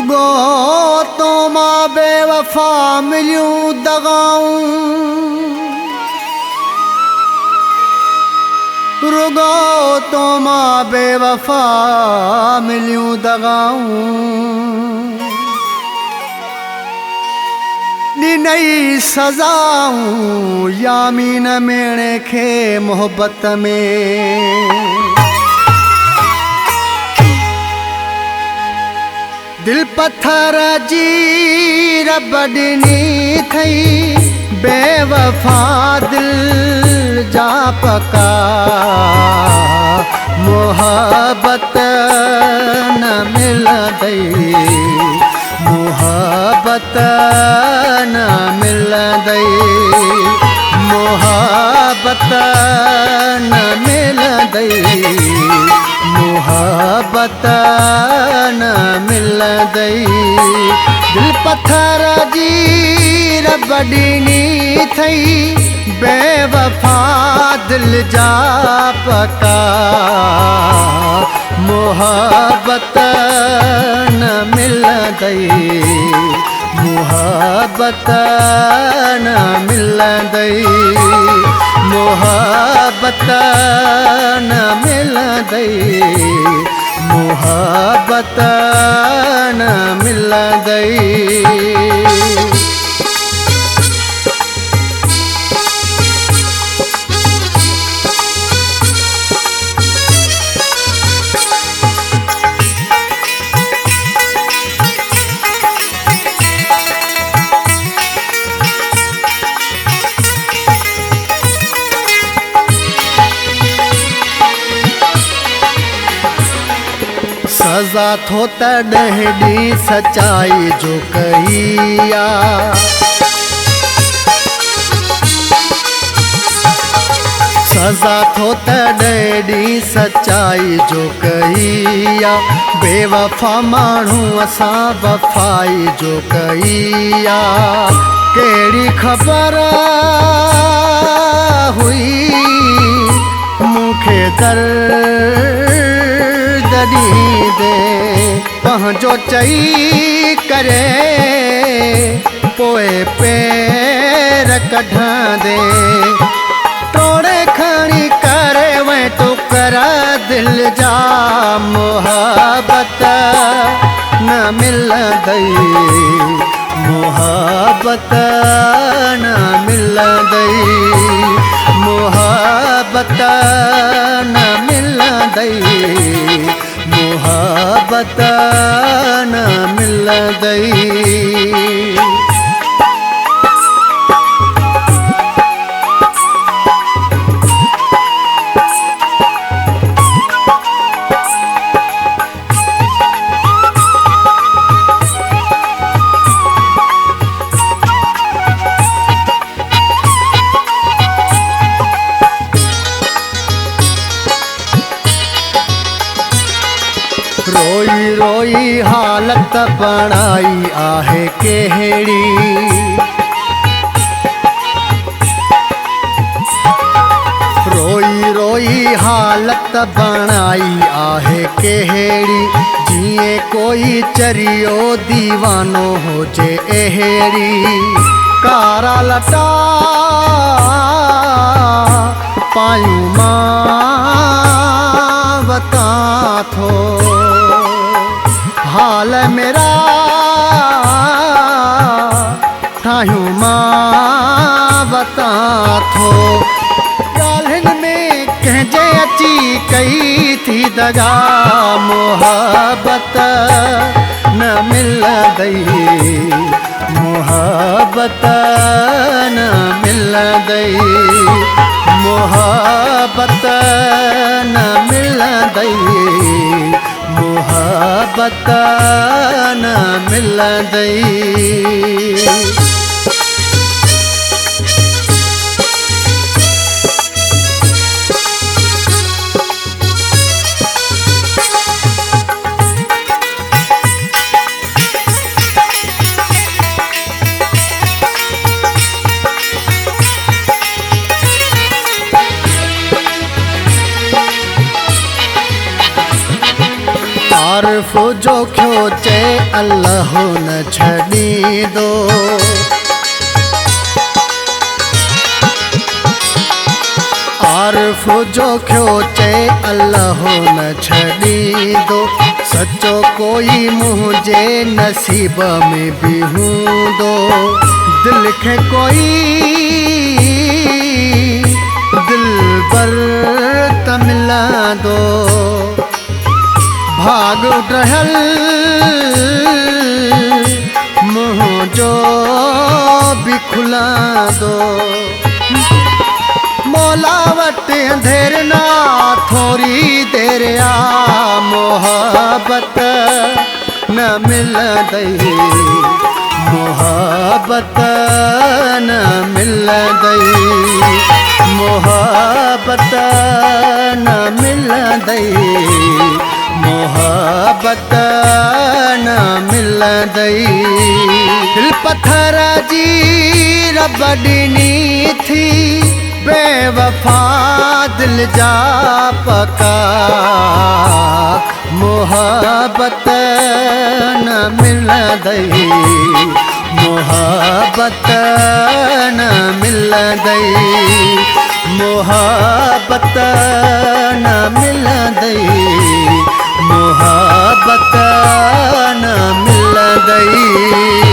रुगो तो मां बेवफा मिलियूं दगाऊं, रुगो तो मां बेवफा मिलियूं दगाऊं। ॾिनई सज़ाऊं यामीन मेणे खे मोहब्बत में, दिल पत्थर जी रब ॾिनी थई, बेवफा दिल जा पका मोहब्बत न मिलंदई, मोहब्बत न मिलंदई, मोहब्बत न मिलंदई, मोहब्बत न मिलंदई। दिल पत्थर जी रब ॾिनी थई, बेवफा दिल जा पका मोहब्बत न मिलंदई, मोहब्बत न मिलंदई, मोहब्बत न मिलंदई, मोहब्बत न मिलंदई। सज़ा थो तॾहिं ॾी सचाई जो कईया, सज़ा थो तॾहिं ॾी सचाई जो कईया, बेवफा माण्हू असां वफ़ाई जो कईया। कहिड़ी ख़बर हुई मूंखे दर्द ॾींदे, पंहिंजो चई करे पोइ पेर कढंदे, तोड़े खणी करे वै टुकरा दिल जा, मोहब्बत न मिलंदई, मोहब्बत न मिलंदई, मोहब्बत न मिलंदई, मोहब्बत न मिलंदई। रोई रोई हालत बणाई आहे कहिड़ी, रोई रोई हालत बणाई आहे कहिड़ी, जीअं कोई चरियो दीवानो हुजे अहिड़ी। कारा लटा पायूं मां वता थो, हाल मेरा ठाहियूं मां वता थो, ॻाल्हियुनि में कंहिंजे अची कई थी दगा, मोहब्बत न मिलंदई, मोहब्बत न मिलंदई, मोहब्बत न मिलंदई, मोहब्बत न मिलंदई। आरिफ जो क्यों चे अल्लाह न छॾींदो। आरिफ जो खियो चए अल्लाह न छॾींदो। सचो कोई मुंहिंजे नसीब में बि हूंदो। दिल खे कोई दिलबर त मिलंदो। भाग रहल मुंहिंजो बि खुलंदो। मौला वटि अंधेर ना थोरी देर आ मोहब्बत न मिलंदई। मोहब्बत न मिलंदई। मोहब्बत न मिलंदई। मोहब्बत न मिलंदई। दिल पत्थर जी रब ॾिनी थी बेवफा दिल जा पका। मोहब्बत न मिलंदई। मोहब्बत न मिलंदई। मोहब्बत न मिलंदई। मोहब्बत न मिलंदई।